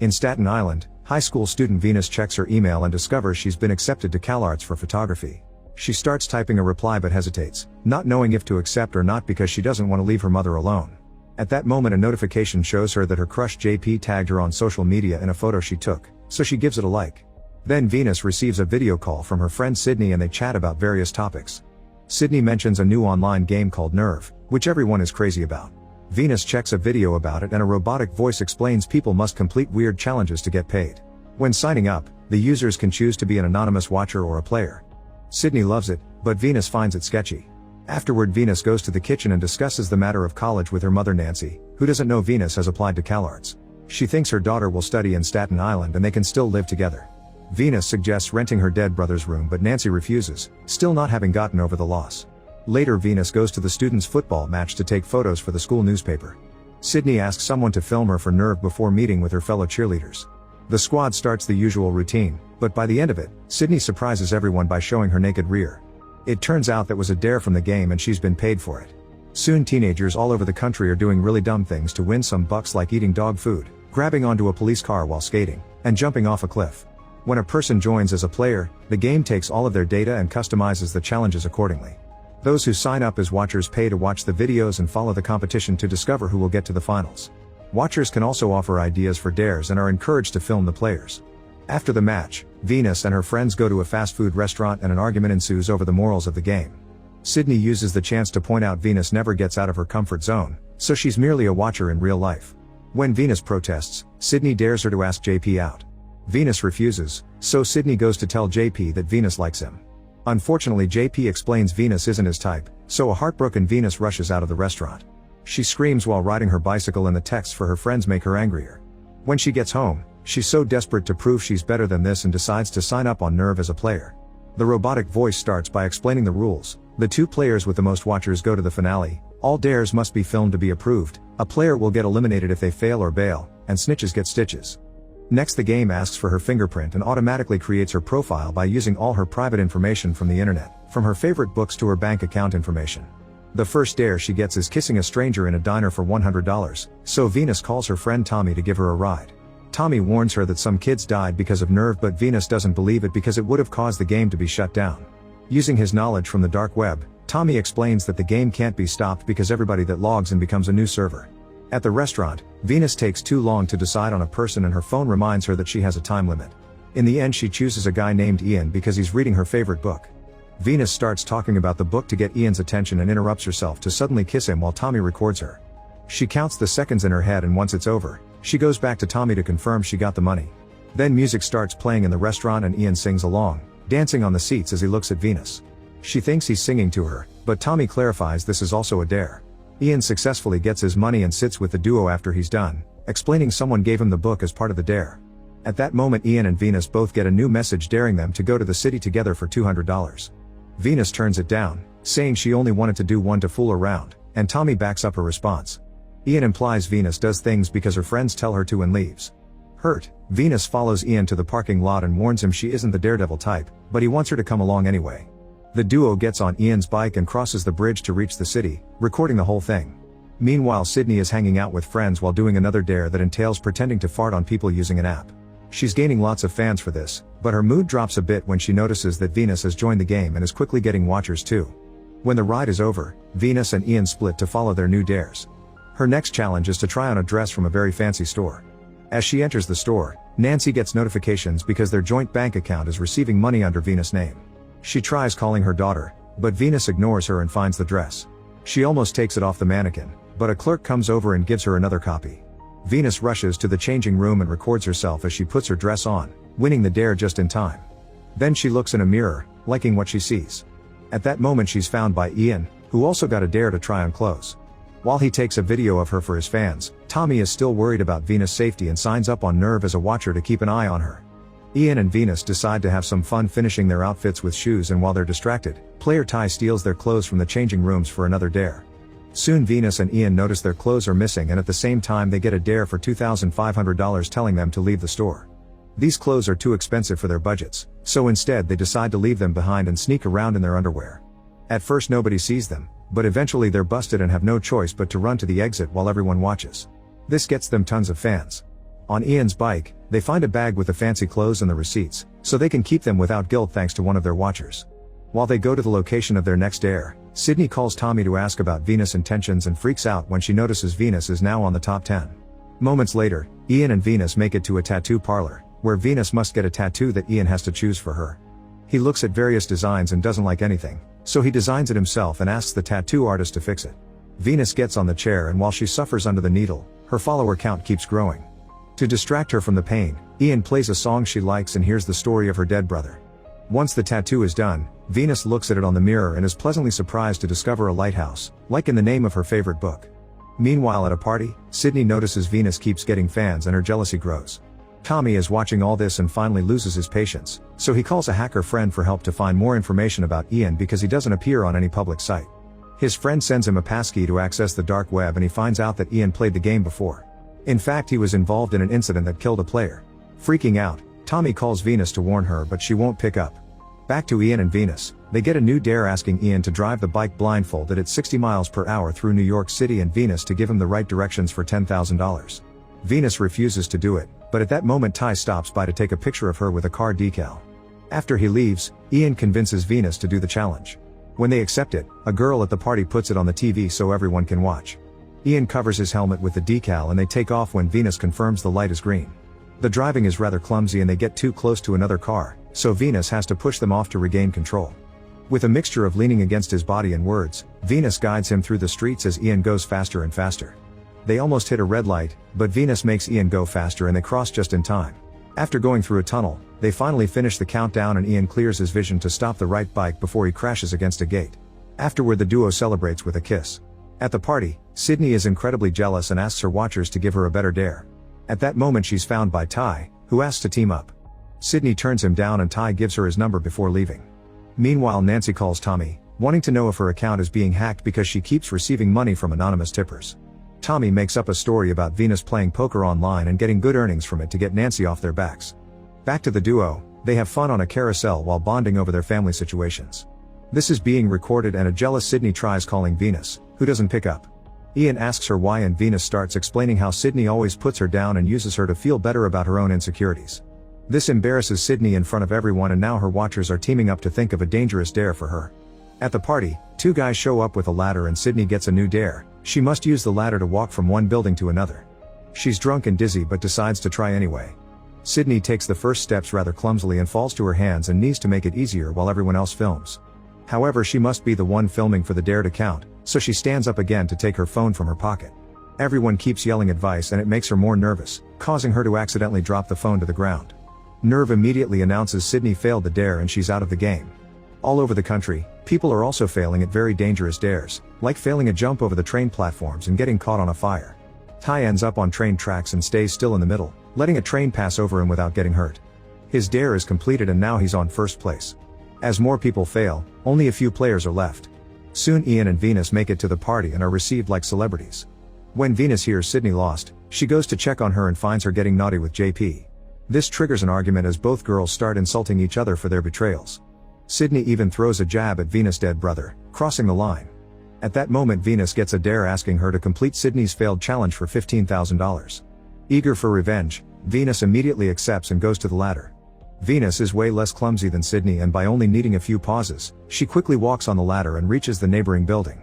In Staten Island, high school student Venus checks her email and discovers she's been accepted to CalArts for photography. She starts typing a reply but hesitates, not knowing if to accept or not because she doesn't want to leave her mother alone. At that moment a notification shows her that her crush JP tagged her on social media in a photo she took, so she gives it a like. Then Venus receives a video call from her friend Sydney and they chat about various topics. Sydney mentions a new online game called Nerve, which everyone is crazy about. Venus checks a video about it and a robotic voice explains people must complete weird challenges to get paid. When signing up, the users can choose to be an anonymous watcher or a player. Sydney loves it, but Venus finds it sketchy. Afterward Venus goes to the kitchen and discusses the matter of college with her mother Nancy, who doesn't know Venus has applied to CalArts. She thinks her daughter will study in Staten Island and they can still live together. Venus suggests renting her dead brother's room but Nancy refuses, still not having gotten over the loss. Later Venus goes to the students' football match to take photos for the school newspaper. Sydney asks someone to film her for Nerve before meeting with her fellow cheerleaders. The squad starts the usual routine, but by the end of it, Sydney surprises everyone by showing her naked rear. It turns out that was a dare from the game and she's been paid for it. Soon teenagers all over the country are doing really dumb things to win some bucks like eating dog food, grabbing onto a police car while skating, and jumping off a cliff. When a person joins as a player, the game takes all of their data and customizes the challenges accordingly. Those who sign up as watchers pay to watch the videos and follow the competition to discover who will get to the finals. Watchers can also offer ideas for dares and are encouraged to film the players. After the match, Venus and her friends go to a fast food restaurant and an argument ensues over the morals of the game. Sydney uses the chance to point out Venus never gets out of her comfort zone, so she's merely a watcher in real life. When Venus protests, Sydney dares her to ask JP out. Venus refuses, so Sydney goes to tell JP that Venus likes him. Unfortunately JP explains Venus isn't his type, so a heartbroken Venus rushes out of the restaurant. She screams while riding her bicycle and the texts for her friends make her angrier. When she gets home, she's so desperate to prove she's better than this and decides to sign up on Nerve as a player. The robotic voice starts by explaining the rules. The two players with the most watchers go to the finale. All dares must be filmed to be approved. A player will get eliminated if they fail or bail, and snitches get stitches. Next the game asks for her fingerprint and automatically creates her profile by using all her private information from the internet, from her favorite books to her bank account information. The first dare she gets is kissing a stranger in a diner for $100, so Venus calls her friend Tommy to give her a ride. Tommy warns her that some kids died because of Nerve but Venus doesn't believe it because it would have caused the game to be shut down. Using his knowledge from the dark web, Tommy explains that the game can't be stopped because everybody that logs in becomes a new server. At the restaurant, Venus takes too long to decide on a person and her phone reminds her that she has a time limit. In the end she chooses a guy named Ian because he's reading her favorite book. Venus starts talking about the book to get Ian's attention and interrupts herself to suddenly kiss him while Tommy records her. She counts the seconds in her head and once it's over, she goes back to Tommy to confirm she got the money. Then music starts playing in the restaurant and Ian sings along, dancing on the seats as he looks at Venus. She thinks he's singing to her, but Tommy clarifies this is also a dare. Ian successfully gets his money and sits with the duo after he's done, explaining someone gave him the book as part of the dare. At that moment Ian and Venus both get a new message daring them to go to the city together for $200. Venus turns it down, saying she only wanted to do one to fool around, and Tommy backs up her response. Ian implies Venus does things because her friends tell her to and leaves. Hurt, Venus follows Ian to the parking lot and warns him she isn't the daredevil type, but he wants her to come along anyway. The duo gets on Ian's bike and crosses the bridge to reach the city, recording the whole thing. Meanwhile Sydney is hanging out with friends while doing another dare that entails pretending to fart on people using an app. She's gaining lots of fans for this, but her mood drops a bit when she notices that Venus has joined the game and is quickly getting watchers too. When the ride is over, Venus and Ian split to follow their new dares. Her next challenge is to try on a dress from a very fancy store. As she enters the store, Nancy gets notifications because their joint bank account is receiving money under Venus' name. She tries calling her daughter, but Venus ignores her and finds the dress. She almost takes it off the mannequin, but a clerk comes over and gives her another copy. Venus rushes to the changing room and records herself as she puts her dress on, winning the dare just in time. Then she looks in a mirror, liking what she sees. At that moment she's found by Ian, who also got a dare to try on clothes. While he takes a video of her for his fans, Tommy is still worried about Venus' safety and signs up on Nerve as a watcher to keep an eye on her. Ian and Venus decide to have some fun finishing their outfits with shoes, and while they're distracted, player Ty steals their clothes from the changing rooms for another dare. Soon Venus and Ian notice their clothes are missing, and at the same time they get a dare for $2,500 telling them to leave the store. These clothes are too expensive for their budgets, so instead they decide to leave them behind and sneak around in their underwear. At first nobody sees them, but eventually they're busted and have no choice but to run to the exit while everyone watches. This gets them tons of fans. On Ian's bike, they find a bag with the fancy clothes and the receipts, so they can keep them without guilt thanks to one of their watchers. While they go to the location of their next dare, Sydney calls Tommy to ask about Venus' intentions and freaks out when she notices Venus is now on the top 10. Moments later, Ian and Venus make it to a tattoo parlor, where Venus must get a tattoo that Ian has to choose for her. He looks at various designs and doesn't like anything, so he designs it himself and asks the tattoo artist to fix it. Venus gets on the chair, and while she suffers under the needle, her follower count keeps growing. To distract her from the pain, Ian plays a song she likes and hears the story of her dead brother. Once the tattoo is done, Venus looks at it on the mirror and is pleasantly surprised to discover a lighthouse, like in the name of her favorite book. Meanwhile at a party, Sydney notices Venus keeps getting fans and her jealousy grows. Tommy is watching all this and finally loses his patience, so he calls a hacker friend for help to find more information about Ian because he doesn't appear on any public site. His friend sends him a passkey to access the dark web, and he finds out that Ian played the game before. In fact, he was involved in an incident that killed a player. Freaking out, Tommy calls Venus to warn her, but she won't pick up. Back to Ian and Venus, they get a new dare asking Ian to drive the bike blindfolded at 60 miles per hour through New York City and Venus to give him the right directions for $10,000. Venus refuses to do it, but at that moment Ty stops by to take a picture of her with a car decal. After he leaves, Ian convinces Venus to do the challenge. When they accept it, a girl at the party puts it on the TV so everyone can watch. Ian covers his helmet with the decal and they take off when Venus confirms the light is green. The driving is rather clumsy and they get too close to another car, so Venus has to push them off to regain control. With a mixture of leaning against his body and words, Venus guides him through the streets as Ian goes faster and faster. They almost hit a red light, but Venus makes Ian go faster and they cross just in time. After going through a tunnel, they finally finish the countdown and Ian clears his vision to stop the right bike before he crashes against a gate. Afterward, the duo celebrates with a kiss. At the party, Sydney is incredibly jealous and asks her watchers to give her a better dare. At that moment she's found by Ty, who asks to team up. Sydney turns him down and Ty gives her his number before leaving. Meanwhile, Nancy calls Tommy, wanting to know if her account is being hacked because she keeps receiving money from anonymous tippers. Tommy makes up a story about Venus playing poker online and getting good earnings from it to get Nancy off their backs. Back to the duo, they have fun on a carousel while bonding over their family situations. This is being recorded and a jealous Sydney tries calling Venus, who doesn't pick up. Ian asks her why and Venus starts explaining how Sydney always puts her down and uses her to feel better about her own insecurities. This embarrasses Sydney in front of everyone and now her watchers are teaming up to think of a dangerous dare for her. At the party, two guys show up with a ladder and Sydney gets a new dare. She must use the ladder to walk from one building to another. She's drunk and dizzy but decides to try anyway. Sydney takes the first steps rather clumsily and falls to her hands and knees to make it easier while everyone else films. However, she must be the one filming for the dare to count, so she stands up again to take her phone from her pocket. Everyone keeps yelling advice and it makes her more nervous, causing her to accidentally drop the phone to the ground. Nerve immediately announces Sydney failed the dare and she's out of the game. All over the country, people are also failing at very dangerous dares, like failing a jump over the train platforms and getting caught on a fire. Ty ends up on train tracks and stays still in the middle, letting a train pass over him without getting hurt. His dare is completed and now he's on first place. As more people fail, only a few players are left. Soon Ian and Venus make it to the party and are received like celebrities. When Venus hears Sydney lost, she goes to check on her and finds her getting naughty with JP. This triggers an argument as both girls start insulting each other for their betrayals. Sydney even throws a jab at Venus' dead brother, crossing the line. At that moment Venus gets a dare asking her to complete Sydney's failed challenge for $15,000. Eager for revenge, Venus immediately accepts and goes to the ladder. Venus is way less clumsy than Sydney and by only needing a few pauses, she quickly walks on the ladder and reaches the neighboring building.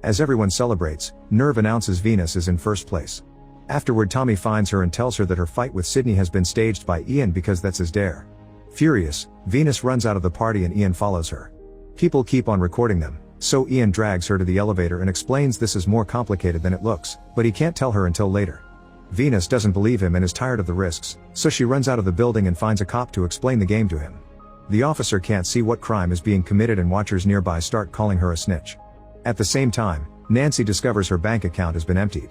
As everyone celebrates, Nerve announces Venus is in first place. Afterward, Tommy finds her and tells her that her fight with Sydney has been staged by Ian because that's his dare. Furious, Venus runs out of the party and Ian follows her. People keep on recording them, so Ian drags her to the elevator and explains this is more complicated than it looks, but he can't tell her until later. Venus doesn't believe him and is tired of the risks, so she runs out of the building and finds a cop to explain the game to him. The officer can't see what crime is being committed and watchers nearby start calling her a snitch. At the same time, Nancy discovers her bank account has been emptied.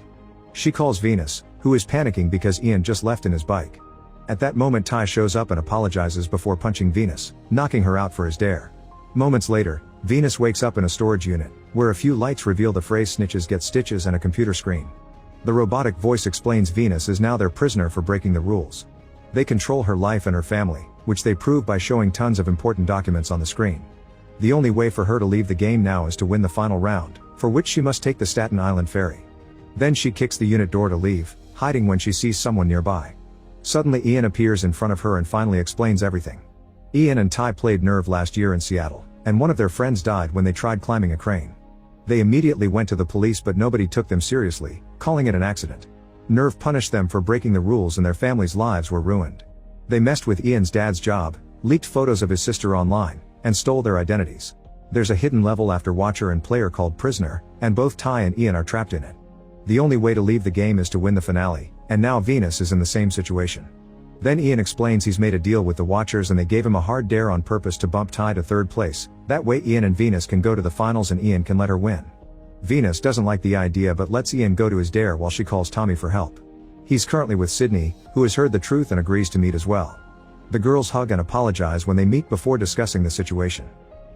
She calls Venus, who is panicking because Ian just left in his bike. At that moment Ty shows up and apologizes before punching Venus, knocking her out for his dare. Moments later, Venus wakes up in a storage unit, where a few lights reveal the phrase "snitches get stitches" and a computer screen. The robotic voice explains Venus is now their prisoner for breaking the rules. They control her life and her family, which they prove by showing tons of important documents on the screen. The only way for her to leave the game now is to win the final round, for which she must take the Staten Island ferry. Then she kicks the unit door to leave, hiding when she sees someone nearby. Suddenly Ian appears in front of her and finally explains everything. Ian and Ty played Nerve last year in Seattle, and one of their friends died when they tried climbing a crane. They immediately went to the police but nobody took them seriously, calling it an accident. Nerve punished them for breaking the rules and their families' lives were ruined. They messed with Ian's dad's job, leaked photos of his sister online, and stole their identities. There's a hidden level after Watcher and Player called Prisoner, and both Ty and Ian are trapped in it. The only way to leave the game is to win the finale, and now Venus is in the same situation. Then Ian explains he's made a deal with the Watchers and they gave him a hard dare on purpose to bump Ty to third place, that way Ian and Venus can go to the finals and Ian can let her win. Venus doesn't like the idea but lets Ian go to his dare while she calls Tommy for help. He's currently with Sydney, who has heard the truth and agrees to meet as well. The girls hug and apologize when they meet before discussing the situation.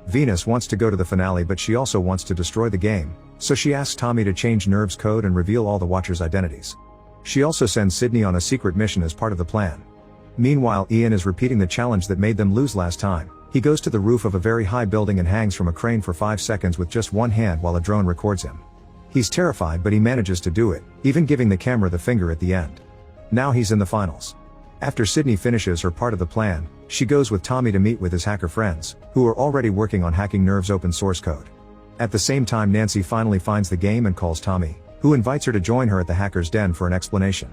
Venus wants to go to the finale but she also wants to destroy the game, so she asks Tommy to change Nerve's code and reveal all the Watchers' identities. She also sends Sydney on a secret mission as part of the plan. Meanwhile, Ian is repeating the challenge that made them lose last time. He goes to the roof of a very high building and hangs from a crane for 5 seconds with just one hand while a drone records him. He's terrified but he manages to do it, even giving the camera the finger at the end. Now he's in the finals. After Sydney finishes her part of the plan, she goes with Tommy to meet with his hacker friends, who are already working on hacking Nerve's open source code. At the same time, Nancy finally finds the game and calls Tommy, who invites her to join her at the hacker's den for an explanation.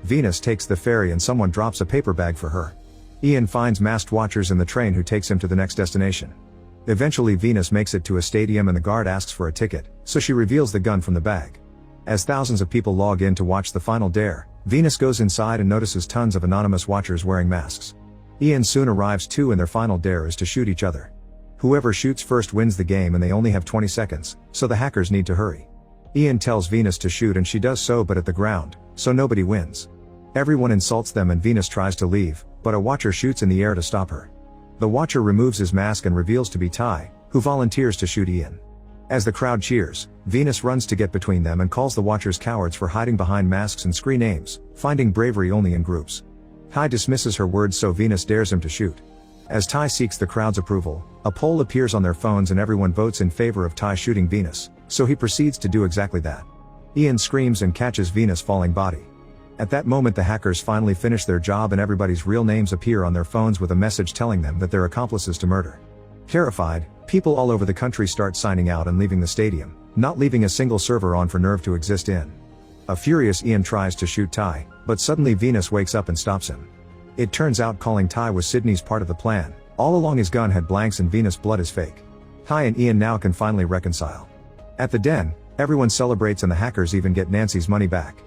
Venus takes the ferry and someone drops a paper bag for her. Ian finds masked Watchers in the train who takes him to the next destination. Eventually Venus makes it to a stadium and the guard asks for a ticket, so she reveals the gun from the bag. As thousands of people log in to watch the final dare, Venus goes inside and notices tons of anonymous Watchers wearing masks. Ian soon arrives too and their final dare is to shoot each other. Whoever shoots first wins the game and they only have 20 seconds, so the hackers need to hurry. Ian tells Venus to shoot and she does so but at the ground, so nobody wins. Everyone insults them and Venus tries to leave, but a Watcher shoots in the air to stop her. The Watcher removes his mask and reveals to be Ty, who volunteers to shoot Ian. As the crowd cheers, Venus runs to get between them and calls the Watchers cowards for hiding behind masks and screen names, finding bravery only in groups. Ty dismisses her words so Venus dares him to shoot. As Ty seeks the crowd's approval, a poll appears on their phones and everyone votes in favor of Ty shooting Venus, so he proceeds to do exactly that. Ian screams and catches Venus' falling body. At that moment the hackers finally finish their job and everybody's real names appear on their phones with a message telling them that they're accomplices to murder. Terrified, people all over the country start signing out and leaving the stadium, not leaving a single server on for Nerve to exist in. A furious Ian tries to shoot Ty, but suddenly Venus wakes up and stops him. It turns out calling Ty was Sydney's part of the plan. All along his gun had blanks and Venus' blood is fake. Ty and Ian now can finally reconcile. At the den, everyone celebrates and the hackers even get Nancy's money back.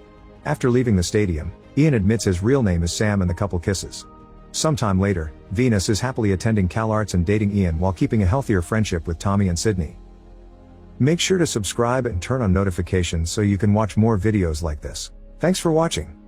After leaving the stadium, Ian admits his real name is Sam and the couple kisses. Sometime later, Venus is happily attending CalArts and dating Ian while keeping a healthier friendship with Tommy and Sydney. Make sure to subscribe and turn on notifications so you can watch more videos like this. Thanks for watching.